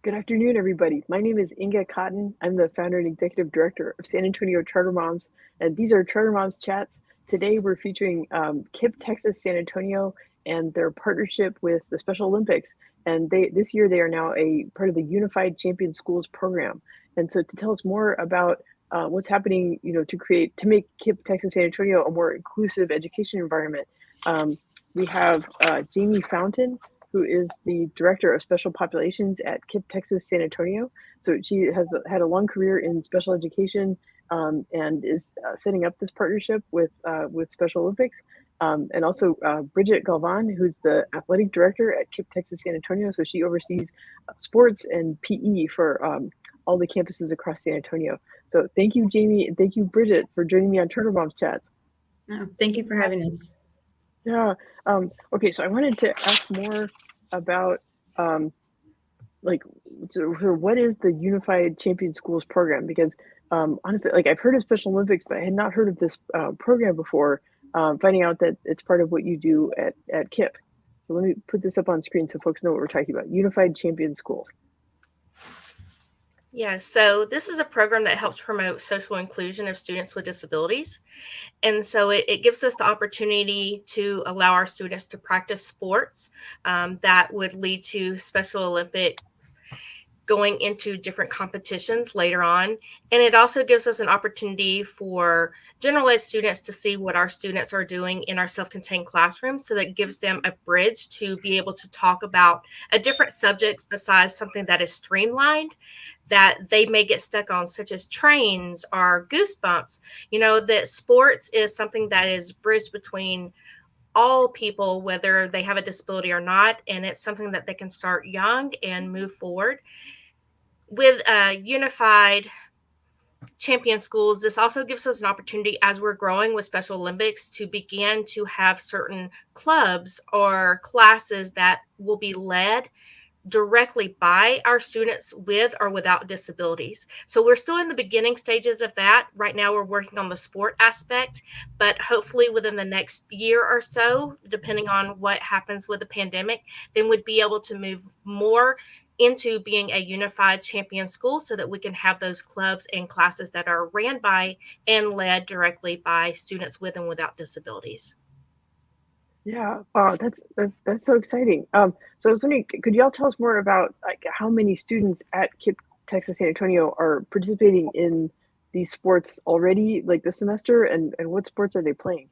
Good afternoon, everybody. My name is Inga Cotton. I'm the founder and executive director of San Antonio Charter Moms, and these are Charter Moms Chats. Today, we're featuring KIPP Texas San Antonio and their partnership with the Special Olympics. And this year, they are now a part of the Unified Champion Schools program. And so, to tell us more about what's happening, to make KIPP Texas San Antonio a more inclusive education environment, we have Jaime Fountain, who is the director of special populations at KIPP Texas San Antonio. So she has had a long career in special education and is setting up this partnership with Special Olympics. And also Bridget Galvan, who's the athletic director at KIPP Texas San Antonio. So she oversees sports and PE for all the campuses across San Antonio. So thank you, Jaime, and thank you, Bridget, for joining me on Turtle Moms Chats. Oh, thank you for having us. Yeah. Okay, so I wanted to ask more about so what is the Unified Champion Schools program? Because honestly, like I've heard of Special Olympics, but I had not heard of this program before. Finding out that it's part of what you do at KIPP. So let me put this up on screen so folks know what we're talking about. Unified Champion Schools. Yeah, so this is a program that helps promote social inclusion of students with disabilities. And so it gives us the opportunity to allow our students to practice sports that would lead to Special Olympics going into different competitions later on. And it also gives us an opportunity for general ed students to see what our students are doing in our self-contained classroom. So that gives them a bridge to be able to talk about a different subjects besides something that is streamlined that they may get stuck on, such as trains or goosebumps. You know, that sports is something that is bridged between all people, whether they have a disability or not. And it's something that they can start young and move forward. With Unified Champion Schools, this also gives us an opportunity as we're growing with Special Olympics to begin to have certain clubs or classes that will be led directly by our students with or without disabilities. So we're still in the beginning stages of that. Right now, we're working on the sport aspect, but hopefully within the next year or so, depending on what happens with the pandemic, then we'd be able to move more into being a unified champion school so that we can have those clubs and classes that are ran by and led directly by students with and without disabilities. Yeah, wow, that's so exciting. So I was wondering, could y'all tell us more about like how many students at KIPP Texas San Antonio are participating in these sports already, like this semester, and what sports are they playing?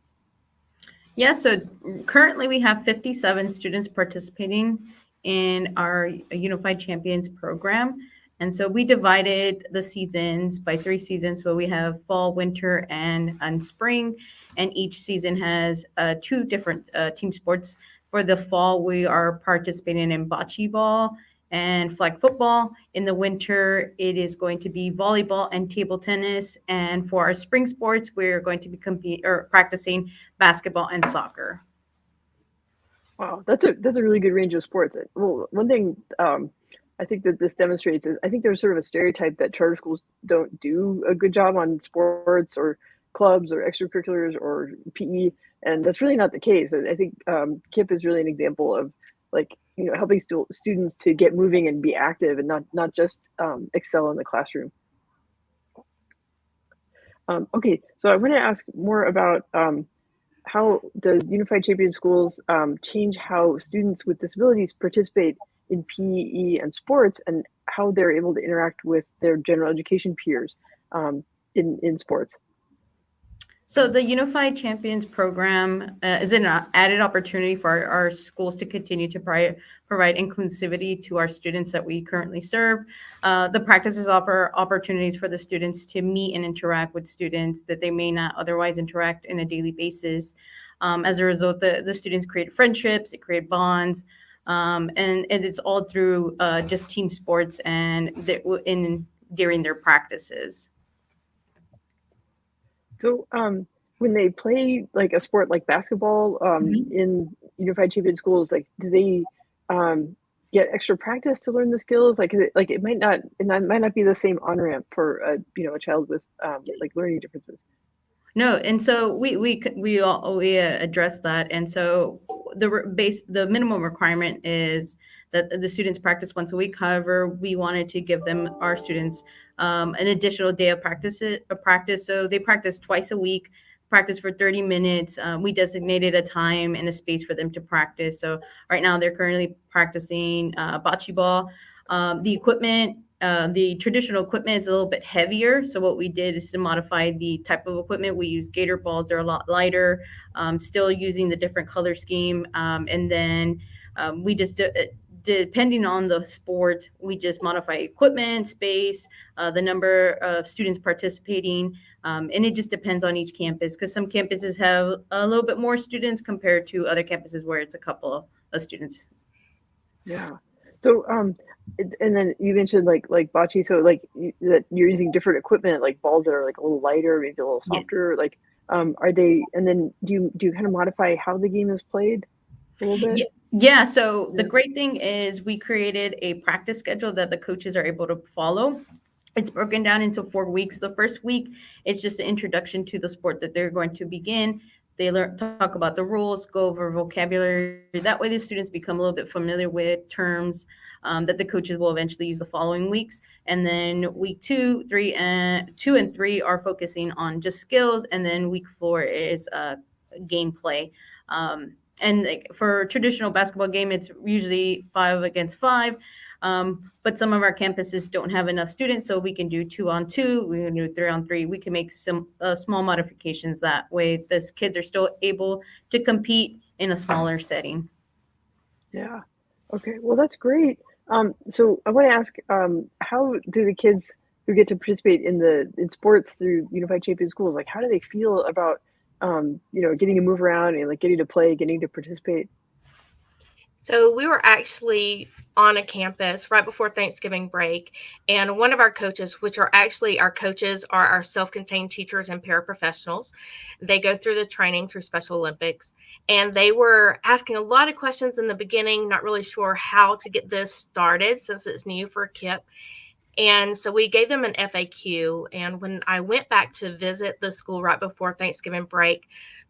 Yeah, so currently we have 57 students participating in our Unified Champions program. And so we divided the seasons by 3 seasons where we have fall, winter, and spring. And each season has two different team sports. For the fall, we are participating in bocce ball and flag football. In the winter, it is going to be volleyball and table tennis. And for our spring sports, we're going to be practicing basketball and soccer. Wow, that's a really good range of sports. Well, one thing I think that this demonstrates is I think there's sort of a stereotype that charter schools don't do a good job on sports or clubs or extracurriculars or PE, and that's really not the case. I think KIPP is really an example of like helping students to get moving and be active and not just excel in the classroom. Okay, so I want to ask more about how does Unified Champion Schools change how students with disabilities participate in PE and sports, and how they're able to interact with their general education peers in sports? So the Unified Champions program is an added opportunity for our schools to continue to provide inclusivity to our students that we currently serve. The practices offer opportunities for the students to meet and interact with students that they may not otherwise interact in a daily basis. As a result, the students create friendships, they create bonds, and it's all through just team sports and during their practices. So when they play like a sport like basketball Mhm. in Unified Champion Schools, like do they get extra practice to learn the skills? Like, is it like it might not be the same on ramp for a child with like learning differences? No, and so we address that, and so the minimum requirement is that the students practice once a week. However, we wanted to give our students an additional day of practice. So they practice twice a week, practice for 30 minutes. We designated a time and a space for them to practice. So right now they're currently practicing bocce ball. The traditional equipment is a little bit heavier. So what we did is to modify the type of equipment. We use gator balls. They're a lot lighter, still using the different color scheme. And then we just, depending on the sport, we just modify equipment, space, the number of students participating. And it just depends on each campus, because some campuses have a little bit more students compared to other campuses where it's a couple of students. Yeah. So, and then you mentioned like bocce. So that you're using different equipment, like balls that are like a little lighter, maybe a little softer. Yeah. Like, are they? And then do you kind of modify how the game is played a little bit? Yeah. So the great thing is we created a practice schedule that the coaches are able to follow. It's broken down into 4 weeks. The first week is just an introduction to the sport that they're going to begin. They talk about the rules, go over vocabulary. That way the students become a little bit familiar with terms that the coaches will eventually use the following weeks. And then week 2, 3, and 2 and 3 are focusing on just skills. And then week 4 is gameplay. And for traditional basketball game, it's usually 5 against 5. But some of our campuses don't have enough students, so we can do 2-on-2, we can do 3-on-3. We can make some small modifications. That way the kids are still able to compete in a smaller setting. Yeah. Okay. Well, that's great. So I want to ask, how do the kids who get to participate in sports through Unified Champion Schools, like how do they feel about, getting to move around and like getting to play, getting to participate? So we were actually on a campus right before Thanksgiving break, and one of our coaches, which are actually our coaches, are our self-contained teachers and paraprofessionals. They go through the training through Special Olympics, and they were asking a lot of questions in the beginning, not really sure how to get this started since it's new for KIPP. And so we gave them an FAQ. And when I went back to visit the school right before Thanksgiving break,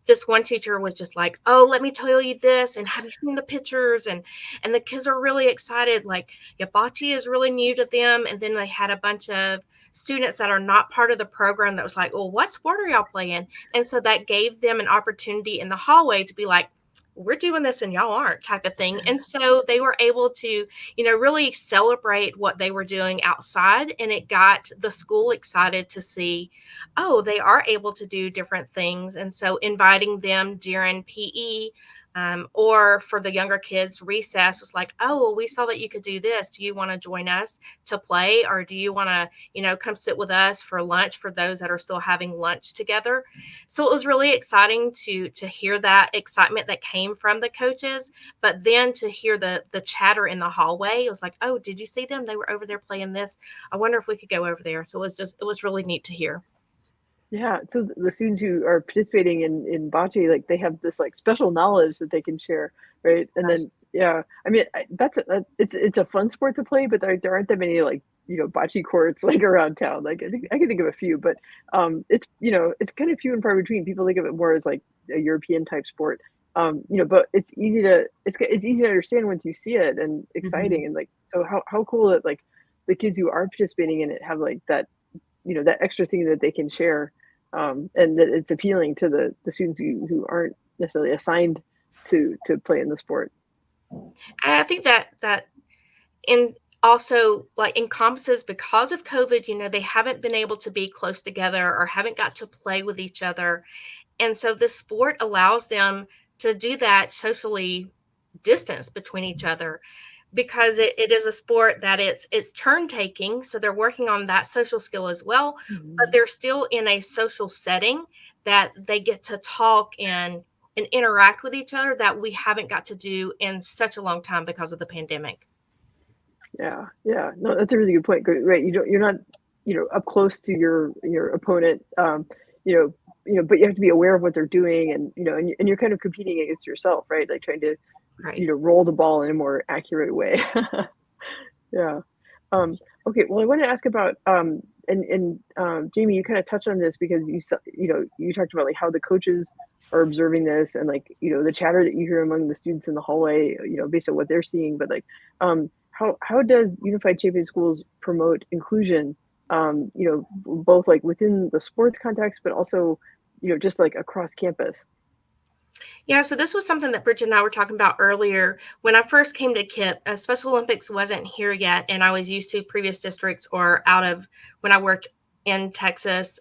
this one teacher was just like, "Oh, let me tell you this. And have you seen the pictures?" And the kids are really excited. Like, Yabachi is really new to them. And then they had a bunch of students that are not part of the program that was like, "Well, what sport are y'all playing?" And so that gave them an opportunity in the hallway to be like, "We're doing this and y'all aren't," type of thing. And so they were able to, really celebrate what they were doing outside. And it got the school excited to see, oh, they are able to do different things. And so inviting them during PE, or for the younger kids, recess was like, "Oh, well, we saw that you could do this. Do you want to join us to play? Or do you want to, come sit with us for lunch," for those that are still having lunch together. So it was really exciting to hear that excitement that came from the coaches, but then to hear the chatter in the hallway, it was like, "Oh, did you see them? They were over there playing this. I wonder if we could go over there." So it was really neat to hear. Yeah, so the students who are participating in bocce, like they have this like special knowledge that they can share, right? And Yes. then yeah, I mean it's a fun sport to play, but there aren't that many like bocce courts like around town. Like I can think of a few, but it's it's kind of few and far between. People think of it more as like a European type sport, but it's easy to understand once you see it and exciting and like so how cool that like the kids who are participating in it have like that that extra thing that they can share, and that it's appealing to the students who aren't necessarily assigned to play in the sport. I think that in also like encompasses, because of COVID, they haven't been able to be close together or haven't got to play with each other. And so this sport allows them to do that socially distance between each other, because it is a sport that it's turn taking. So they're working on that social skill as well, but Mhm. they're still in a social setting that they get to talk and interact with each other that we haven't got to do in such a long time because of the pandemic. Yeah, yeah. No, that's a really good point. Right, you're not up close to your opponent, but you have to be aware of what they're doing, and and you're kind of competing against yourself, right? Like trying to Right. roll the ball in a more accurate way. Yeah. Okay, well, I want to ask about Jamie, you kind of touched on this because you talked about like how the coaches are observing this and like the chatter that you hear among the students in the hallway, based on what they're seeing. But like, how does Unified Champion Schools promote inclusion? Both like within the sports context, but also just like across campus. Yeah, so this was something that Bridget and I were talking about earlier. When I first came to KIPP, Special Olympics wasn't here yet, and I was used to previous districts or out of when I worked in Texas.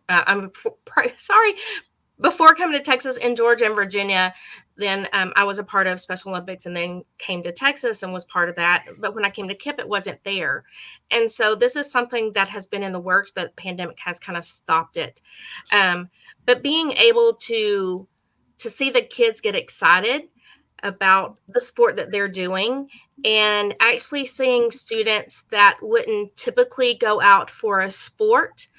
Before coming to Texas, in Georgia and Virginia, then I was a part of Special Olympics and then came to Texas and was part of that. But when I came to KIPP, it wasn't there. And so this is something that has been in the works, but the pandemic has kind of stopped it. But being able to see the kids get excited about the sport that they're doing and actually seeing students that wouldn't typically go out for a sport,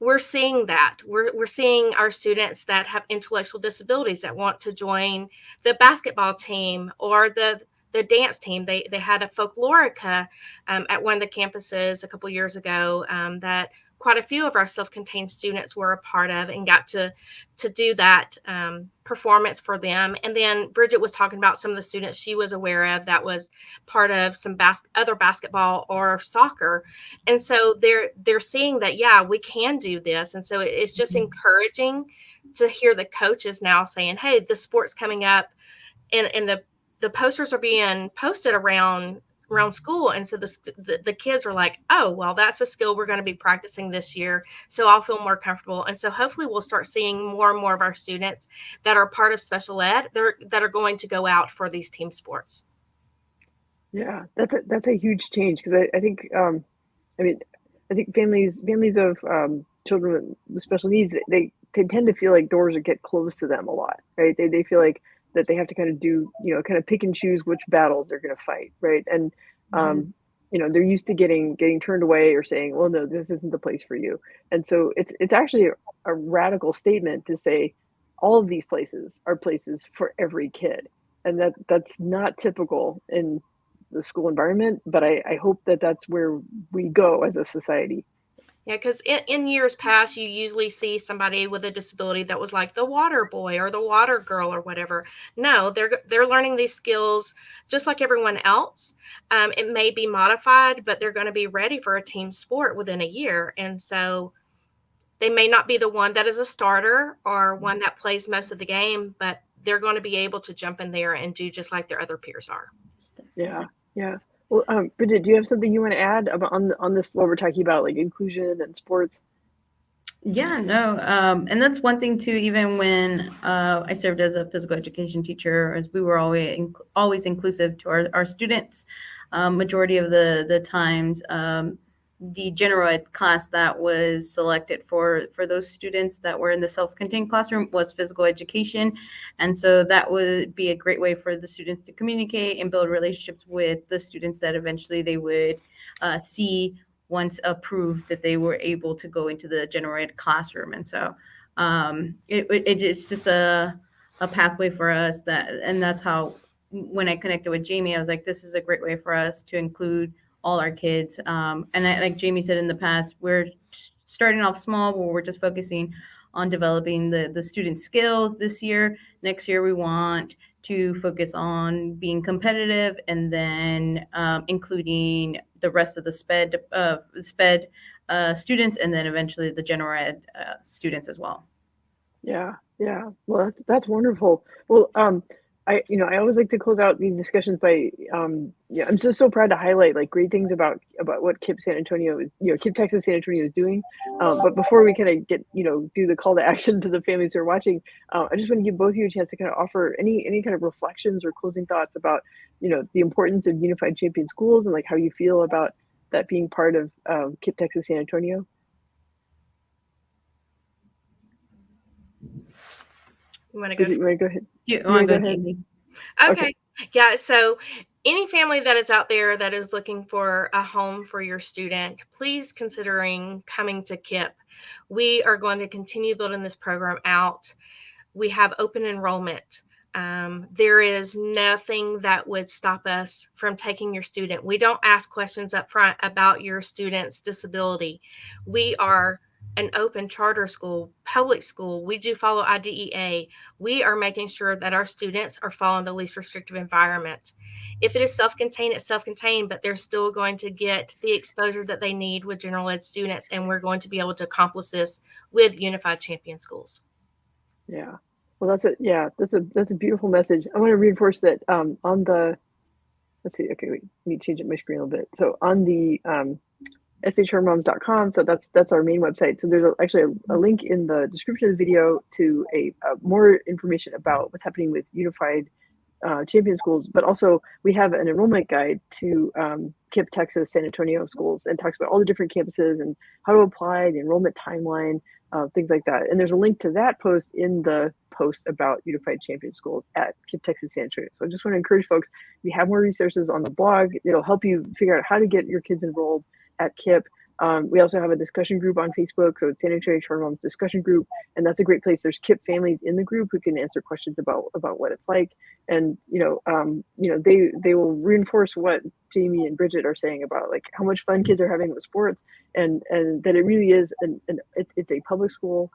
we're seeing that. We're seeing our students that have intellectual disabilities that want to join the basketball team or the dance team. They had a folklorica at one of the campuses a couple years ago that quite a few of our self-contained students were a part of and got to do that performance for them. And then Bridget was talking about some of the students she was aware of that was part of some other basketball or soccer. And so they're seeing that, yeah, we can do this. And so it's just encouraging to hear the coaches now saying, hey, the sport's coming up and the posters are being posted around school. And so the kids are like, oh, well, that's a skill we're going to be practicing this year. So I'll feel more comfortable. And so hopefully we'll start seeing more and more of our students that are part of special ed that are going to go out for these team sports. Yeah, that's a huge change because I think I mean I think families of children with special needs they tend to feel like doors get closed to them a lot, right? They feel like that they have to kind of do kind of pick and choose which battles they're going to fight, right? And they're used to getting turned away or saying, well, no, this isn't the place for you. And so it's actually a radical statement to say all of these places are places for every kid, and that's not typical in the school environment, but I hope that that's where we go as a society. Yeah, because in years past, you usually see somebody with a disability that was like the water boy or the water girl or whatever. No, they're learning these skills just like everyone else. It may be modified, but they're going to be ready for a team sport within a year. And so they may not be the one that is a starter or one that plays most of the game, but they're going to be able to jump in there and do just like their other peers are. Yeah, yeah. Well, Bridget, do you have something you want to add about on this what we're talking about, like inclusion and sports? Yeah, no. And that's one thing too, even when I served as a physical education teacher, as we were always inclusive to our students. Majority of the times, the general ed class that was selected for those students that were in the self-contained classroom was physical education. And so that would be a great way for the students to communicate and build relationships with the students that eventually they would see once approved that they were able to go into the general ed classroom. And so it's just a pathway for us and that's how, when I connected with Jamie, I was like, this is a great way for us to include all our kids. Like Jamie said in the past, we're starting off small where we're just focusing on developing the student skills this year. Next year, we want to focus on being competitive and then including the rest of the SPED students and then eventually the general ed students as well. Yeah, yeah. Well, that's wonderful. Well, I always like to close out these discussions by, I'm so proud to highlight like great things about what KIPP San Antonio is, KIPP Texas San Antonio is doing. But before we kind of get, do the call to action to the families who are watching, I just want to give both of you a chance to kind of offer any kind of reflections or closing thoughts about, the importance of Unified Champion Schools and like how you feel about that being part of KIPP Texas San Antonio. You want to go? You want to go ahead? You want to go, Jamie? Okay. Yeah. So any family that is out there that is looking for a home for your student, please considering coming to KIPP. We are going to continue building this program out. We have open enrollment. There is nothing that would stop us from taking your student. We don't ask questions up front about your student's disability. We are an open charter school, public school. We do follow IDEA. We are making sure that our students are following the least restrictive environment. If it is self-contained, it's self-contained, but they're still going to get the exposure that they need with general ed students, and we're going to be able to accomplish this with Unified Champion Schools. Yeah. Well, that's a beautiful message. I want to reinforce that on the, let's see, okay, wait, let me change up my screen a little bit. So on the shrmoms.com, so that's our main website. So there's actually a link in the description of the video to a more information about what's happening with Unified Champion Schools, but also we have an enrollment guide to KIPP Texas San Antonio schools, and talks about all the different campuses and how to apply, the enrollment timeline, things like that. And there's a link to that post in the post about Unified Champion Schools at KIPP Texas San Antonio. So I just want to encourage folks, we have more resources on the blog. It'll help you figure out how to get your kids enrolled at KIPP. We also have a discussion group on Facebook, so it's San Antonio Charter Moms discussion group, and that's a great place. There's KIPP families in the group who can answer questions about what it's like, and they will reinforce what Jamie and Bridget are saying about like how much fun kids are having with sports, and that it really is, it's a public school,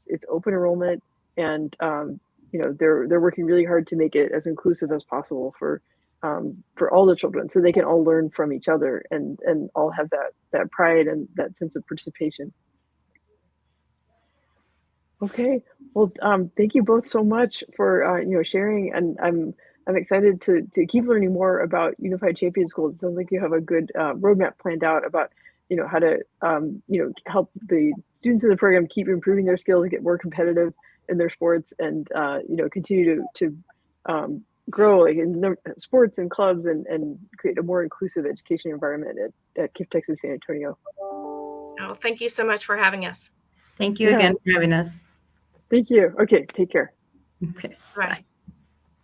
it's open enrollment, and they're working really hard to make it as inclusive as possible for all the children, so they can all learn from each other and all have that pride and that sense of participation. Okay, well, thank you both so much for sharing, and I'm excited to keep learning more about Unified Champion Schools. It sounds like you have a good roadmap planned out about how to help the students in the program keep improving their skills, get more competitive in their sports, and continue to grow in sports and clubs, and create a more inclusive education environment at KIPP Texas San Antonio. Oh, thank you so much for having us. Thank you again for having us. Thank you. Okay, take care. Okay. Bye.